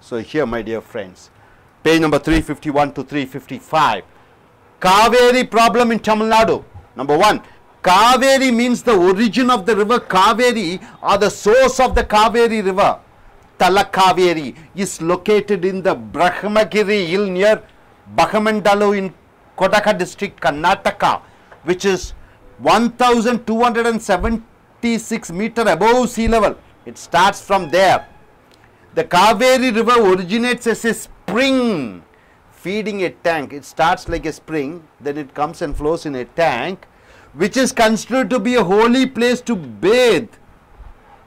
So here, my dear friends, page number 351 to 355. Kaveri problem in Tamil Nadu. Number 1. Kaveri means the origin of the river Kaveri or the source of the Kaveri river. Talakaveri is located in the Brahmagiri hill near Bagamandalu in Kodaka district, Karnataka, which is 1276 meter above sea level. It starts from there. The Kaveri river originates as a spring feeding a tank. It starts like a spring, then it comes and flows in a tank, which is considered to be a holy place to bathe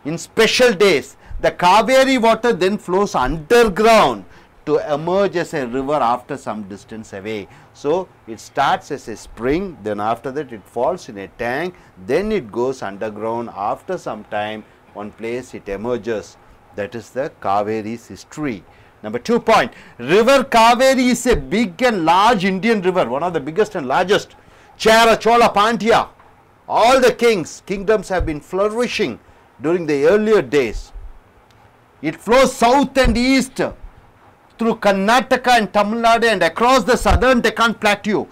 in special days. The Kaveri water then flows underground to emerge as a river after some distance away. So it starts as a spring, then after that it falls in a tank, then it goes underground. After some time, one place it emerges. That is the Kaveri's history. Number 2 point, river Kaveri is a big and large Indian river, one of the biggest and largest. Chera, Chola, Pandya, all the kingdoms have been flourishing during the earlier days. It flows south and east through Karnataka and Tamil Nadu and across the southern Deccan Plateau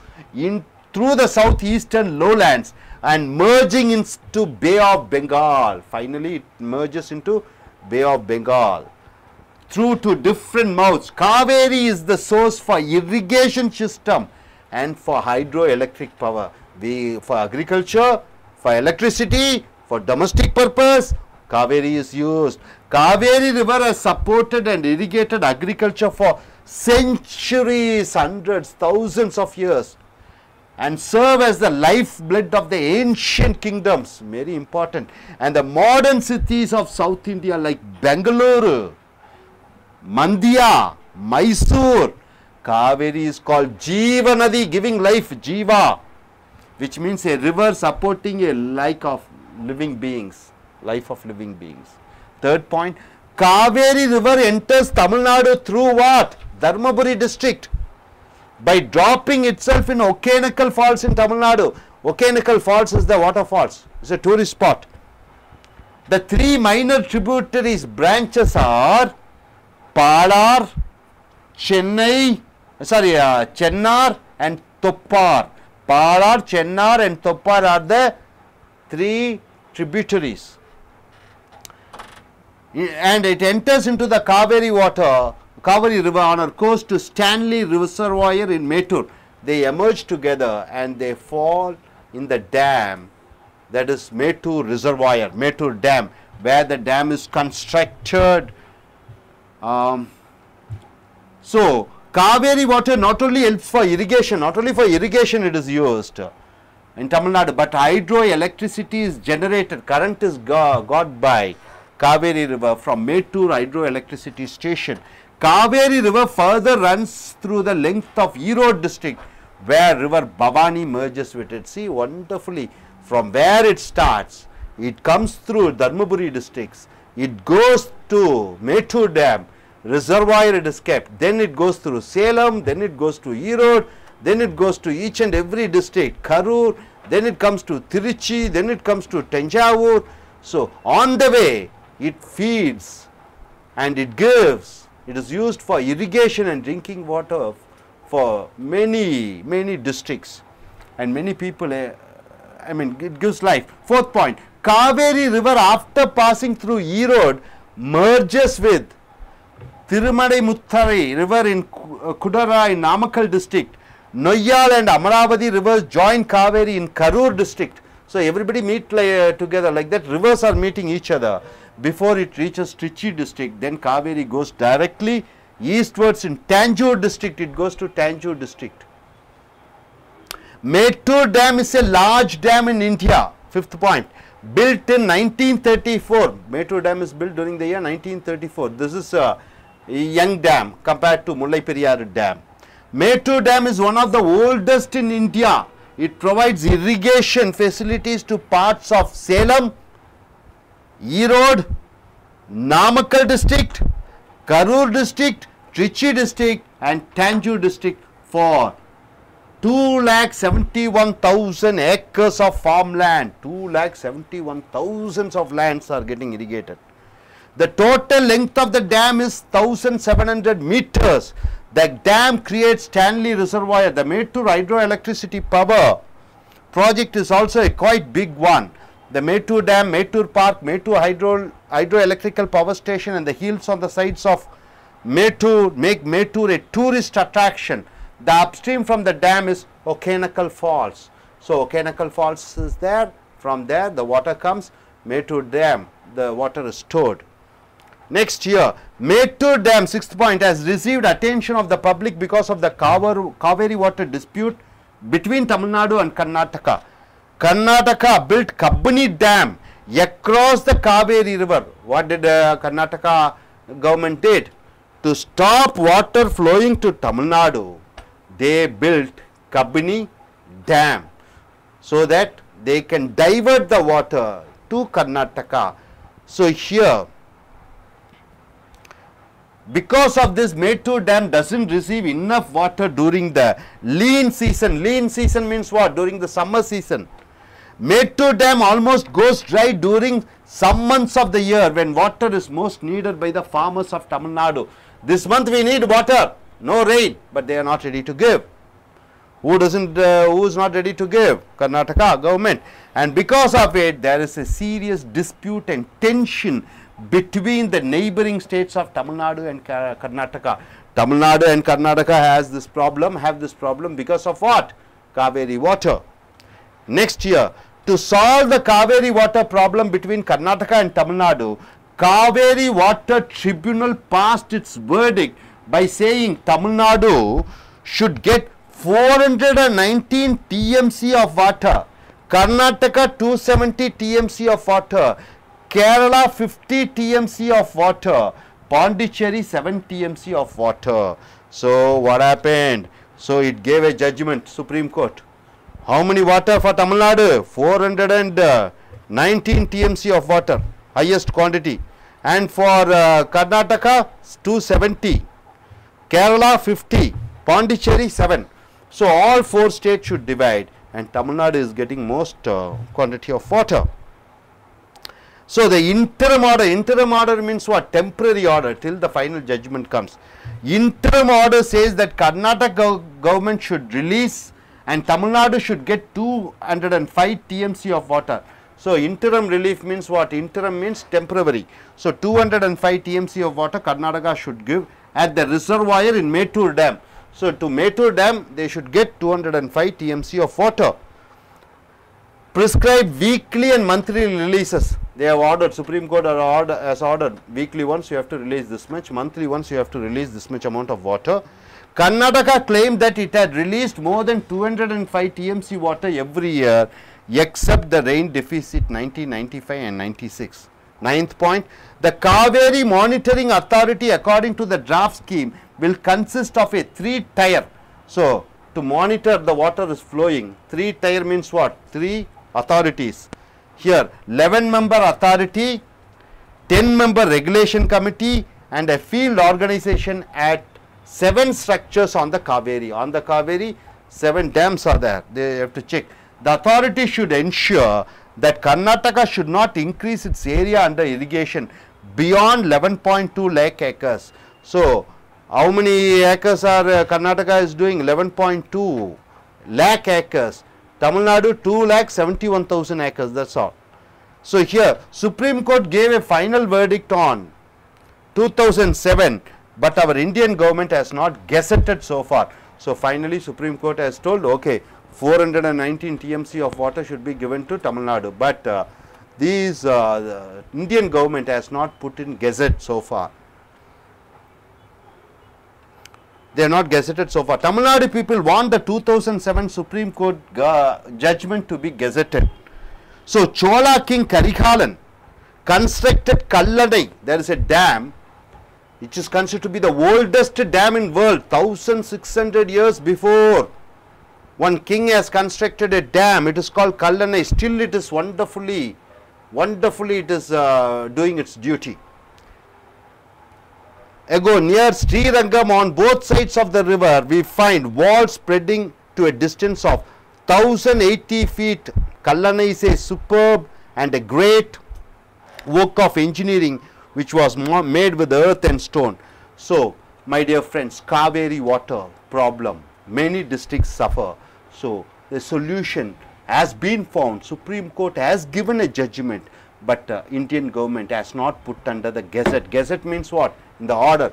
through the southeastern lowlands and merging into Bay of Bengal. Finally, it merges into Bay of Bengal through to different mouths. Kaveri is the source for irrigation system and for hydroelectric power. For agriculture, for electricity, for domestic purpose, Kaveri is used. Kaveri river has supported and irrigated agriculture for centuries, hundreds, thousands of years, and serve as the lifeblood of the ancient kingdoms, very important, and the modern cities of South India like Bangalore, Mandya, Mysore. Kaveri is called Jiva Nadi, giving life, Jiva, which means a river supporting a life of living beings. Third point, Kaveri river enters Tamil Nadu through what? Dharmaburi district, by dropping itself in Okkenekal Falls in Tamil Nadu. Okkenekal Falls is the waterfalls. It's a tourist spot. The 3 minor tributaries branches are Palar, Chennar and Toppar. Palar, Chennar and Toppar are the 3 tributaries. And it enters into the Kaveri river on our coast to Stanley Reservoir in Mettur. They emerge together and they fall in the dam, that is Mettur Reservoir, Mettur Dam, where the dam is constructed. So Kaveri water not only helps for irrigation, it is used in Tamil Nadu, but hydroelectricity is generated, current is got by Kaveri river from Mettur hydroelectricity station. Kaveri river further runs through the length of Erode district, where river Bhavani merges with it. See, wonderfully, from where it starts, it comes through Dharmaburi districts, it goes to Mettur Dam, reservoir it is kept, then it goes through Salem, then it goes to Erode, then it goes to each and every district, Karur, then it comes to Tiruchi, then it comes to Tanjavur. So on the way, it feeds and it gives. It is used for irrigation and drinking water for many districts and many people. It gives life. Fourth point, Kaveri river after passing through Erode merges with Thirumadaimuttrai river in Kudara in Namakkal district. Noyyal and Amaravati rivers join Kaveri in Karur district. So everybody meet together like that. Rivers are meeting each other before it reaches Trichy district. Then Kaveri goes directly eastwards in Tanjore district. It goes to Tanjore district. Mettur Dam is a large dam in India. Fifth point, built in 1934. Mettur Dam is built during the year 1934. This is a young dam compared to Mullai Periyar Dam. Mettur Dam is one of the oldest in India. It provides irrigation facilities to parts of Salem, Erode, Namakkal district, Karur district, Trichy district and Tanjore district for 271,000 acres of farmland. 271,000 of lands are getting irrigated. The total length of the dam is 1700 meters. The dam creates Stanley Reservoir. The Mettur hydroelectricity power project is also a quite big one. The Mettur Dam, Mettur Park, Mettur hydroelectrical power station and the hills on the sides of Mettur make Mettur a tourist attraction. The upstream from the dam is Okanakal Falls. So Okanakal Falls is there. From there the water comes. Mettur Dam, the water is stored. Next year, Mettur Dam, 6th point, has received attention of the public because of the Kaveri water dispute between Tamil Nadu and Karnataka. Karnataka built Kabbani Dam across the Kaveri river. What did Karnataka government did? To stop water flowing to Tamil Nadu, they built Kabbani Dam so that they can divert the water to Karnataka. So here, because of this, Mettur Dam doesn't receive enough water during the lean season. Lean season means what? During the summer season. Mettur Dam almost goes dry during some months of the year when water is most needed by the farmers of Tamil Nadu. This month we need water, no rain, but they are not ready to give. Who is not ready to give? Karnataka government. And because of it, there is a serious dispute and tension between the neighboring states of Tamil Nadu and Karnataka. Tamil Nadu and Karnataka have this problem because of what? Kaveri water. Next year, to solve the Kaveri water problem between Karnataka and Tamil Nadu, Kaveri Water Tribunal passed its verdict by saying Tamil Nadu should get 419 TMC of water, Karnataka 270 TMC of water, Kerala 50 TMC of water, Pondicherry 7 TMC of water. So what happened? So it gave a judgment, Supreme Court. How many water for Tamil Nadu? 419 TMC of water, highest quantity. And for Karnataka 270, Kerala 50, Pondicherry 7. So all 4 states should divide and Tamil Nadu is getting most quantity of water. So the interim order means what? Temporary order till the final judgment comes. Interim order says that Karnataka government should release and Tamil Nadu should get 205 TMC of water. So interim relief means what? Interim means temporary. So 205 TMC of water Karnataka should give at the reservoir in Mettur Dam. So to Mettur Dam they should get 205 TMC of water. Prescribe weekly and monthly releases. They have ordered, Supreme Court has ordered weekly once you have to release this much, monthly once you have to release this much amount of water. Karnataka claimed that it had released more than 205 TMC water every year except the rain deficit 1995 and 96. 9th point, the Kaveri Monitoring Authority according to the draft scheme will consist of a 3-tier. So to monitor the water is flowing, 3-tier means what? 3 authorities. Here 11-member authority, 10-member regulation committee and a field organization at 7 structures on the Kaveri. On the Kaveri 7 dams are there, they have to check. The authority should ensure that Karnataka should not increase its area under irrigation beyond 11.2 lakh acres. So how many acres are Karnataka is doing? 11.2 lakh acres. Tamil Nadu 2,71,000 acres, that's all. So here Supreme Court gave a final verdict on 2007, but our Indian government has not gazetted so far. So finally Supreme Court has told, okay, 419 TMC of water should be given to Tamil Nadu, but the Indian government has not put in gazette so far. They are not gazetted so far. Tamil Nadu people want the 2007 Supreme Court judgment to be gazetted. So Chola King Karikalan constructed Kalladai. There is a dam which is considered to be the oldest dam in world. 1600 years before one king has constructed a dam. It is called Kallanai. Still it is wonderfully it is doing its duty. Near Srirangam on both sides of the river we find walls spreading to a distance of 1080 feet. Kallanai is a superb and a great work of engineering which was made with earth and stone. So, my dear friends, Kaveri water problem, many districts suffer. So, the solution has been found. Supreme Court has given a judgment, but Indian government has not put under the gazette. Gazette means what? In the order.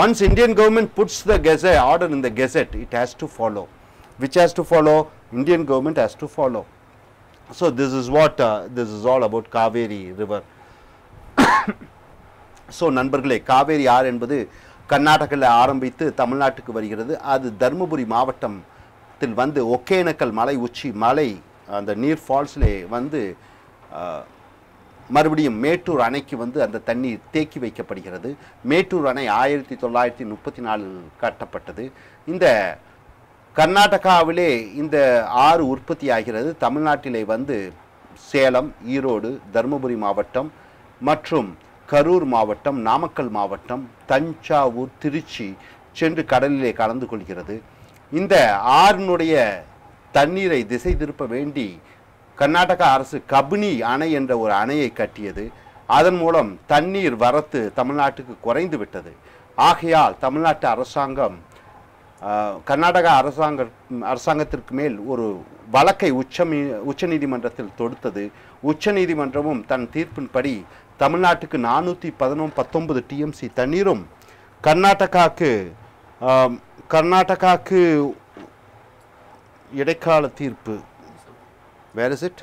Once Indian government puts the gazette order in the gazette, it has to follow. Which has to follow? Indian government has to follow. So, this is what this is all about Kaveri river. So, நண்பர்களே, காவேரி ஆறு என்பது கர்நாடகாவில் ஆரம்பித்து தமிழ்நாட்டுக்கு வருகிறது. அது தர்மபுரி மாவட்டத்தில் வந்து ஒகேனக்கல் மலை உச்சி மலை அந்த நீர் ஃபால்ஸ்லே வந்து மறுபடியும் மேட்டூர் அணைக்கு வந்து அந்த தண்ணீர் தேக்கி வைக்கப்படுகிறது. மேட்டூர் அணை 1934 கட்டப்பட்டது. இந்த கர்நாடகாவிலே இந்த ஆறு உற்பத்தி ஆகிறது. தமிழ்நாட்டிலே வந்து சேலம், ஈரோடு, தர்மபுரி மாவட்டம் மற்றும் கரூர் மாவட்டம், நாமக்கல் மாவட்டம், தஞ்சாவூர், திருச்சி சென்று கடலிலே கலந்து கொள்கிறது. இந்த ஆறினுடைய தண்ணீரை திசை திருப்ப வேண்டி கர்நாடக அரசு கபினி அணை என்ற ஒரு அணையை கட்டியது. அதன் மூலம் தண்ணீர் வரத்து தமிழ்நாட்டுக்கு குறைந்து விட்டது. ஆகையால் தமிழ்நாட்டு அரசாங்கம் கர்நாடக அரசாங்கத்திற்கு மேல் ஒரு வழக்கை உச்ச நீதிமன்றத்தில் தொடுத்தது. உச்ச நீதிமன்றமும் தன் தீர்ப்பின்படி தமிழ்நாட்டுக்கு 419 டிஎம்சி தண்ணீரும் கர்நாடகாக்கு இடைக்கால தீர்ப்பு where is it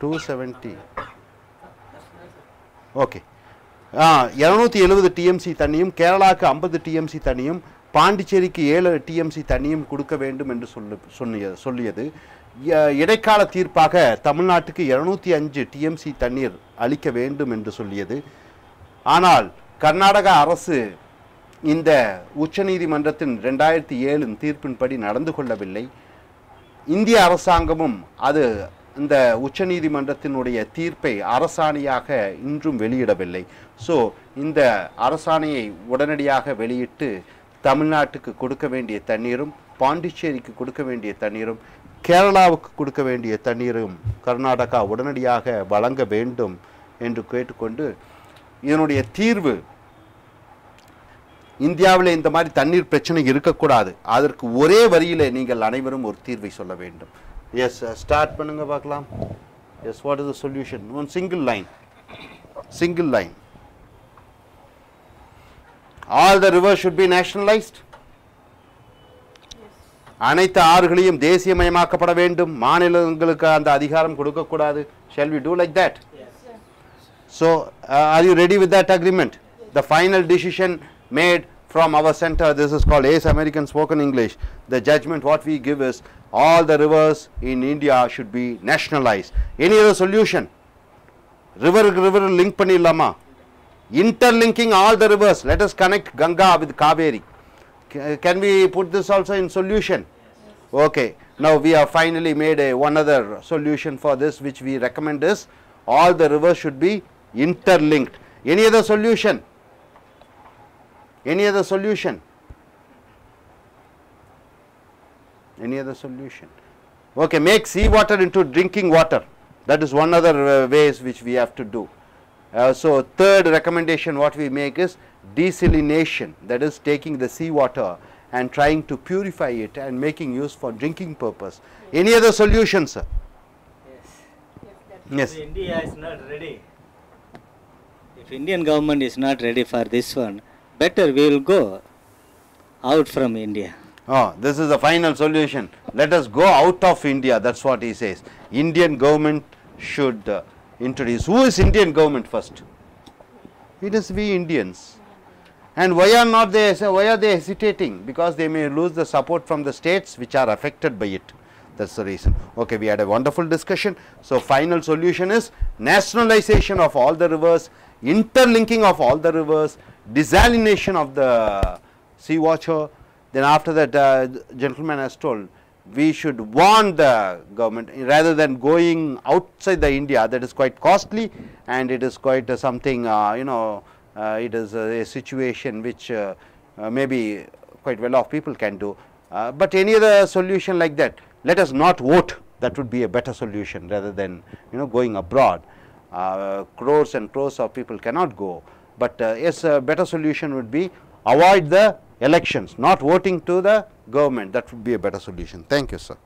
270 okay 270 TMC தண்ணியும் கேரளாக்கு 50 டிஎம்சி தண்ணியும் பாண்டிச்சேரிக்கு 7 டிஎம்சி தண்ணியும் கொடுக்க வேண்டும் என்று சொல்லியது. இடைக்கால தீர்ப்பாக தமிழ்நாட்டுக்கு 205 டிஎம்சி தண்ணீர் அளிக்க வேண்டும் என்று சொல்லியது. ஆனால் கர்நாடக அரசு இந்த உச்சநீதிமன்றத்தின் 2007 தீர்ப்பின்படி நடந்து கொள்ளவில்லை. இந்திய அரசாங்கமும் அது இந்த உச்சநீதிமன்றத்தினுடைய தீர்ப்பை அரசாணையாக இன்றும் வெளியிடவில்லை. ஸோ இந்த அரசாணையை உடனடியாக வெளியிட்டு தமிழ்நாட்டுக்கு கொடுக்க வேண்டிய தண்ணீரும் பாண்டிச்சேரிக்கு கொடுக்க வேண்டிய தண்ணீரும் கேரளாவுக்கு கொடுக்க வேண்டிய தண்ணீரும் கர்நாடகா உடனடியாக வழங்க வேண்டும் என்று கேட்டுக்கொண்டு இதனுடைய தீர்வு இந்தியாவில் இந்த மாதிரி தண்ணீர் பிரச்சனை இருக்கக்கூடாது. அதற்கு ஒரே வரியிலே நீங்கள் அனைவரும் ஒரு தீர்வை சொல்ல வேண்டும். எஸ், ஸ்டார்ட் பண்ணுங்க பார்க்கலாம். Yes, what is the solution? One single line. All the rivers should be nationalized. அனைத்து ஆறுகளையும் தேசியமயமாக்கப்பட வேண்டும். மாநிலங்களுக்கு அந்த அதிகாரம் கொடுக்க கூடாது. Shall we do like that? Yes. So, are you ready with that agreement? The final decision made from our center, this is called ACE American Spoken English. The judgment what we give is all the rivers in India should be nationalized. Any other solution? River link பண்ணிடலாமா? Interlinking all the rivers. Let us connect Ganga with Kaveri. Can we put this also in solution? Yes. Okay. Now we have finally made one other solution for this, which we recommend is all the rivers should be interlinked. Any other solution? Any other solution? Any other solution? Okay, make seawater into drinking water. That is one other ways which we have to do. So third recommendation what we make is desalination, that is taking the seawater and trying to purify it and making use for drinking purpose. Any other solutions, sir? Yes. If India is not ready, if Indian government is not ready for this one, better we will go out from India. Oh, this is the final solution. Let us go out of India. That's what he says. Indian government should introduce. Who is Indian government first? It is we Indians. And why are they hesitating? Because they may lose the support from the states which are affected by it. That's the reason. Okay, we had a wonderful discussion. So final solution is nationalization of all the rivers, interlinking of all the rivers, desalination of the seawater. Then after that, gentleman has told, we should warn the government rather than going outside the India. That is quite costly and it is quite something, it is a situation which maybe quite well off people can do. But any other solution like that, let us not vote. That would be a better solution rather than going abroad. crores and crores of people cannot go. But yes, a better solution would be avoid the elections, not voting to the government. That would be a better solution. Thank you, sir.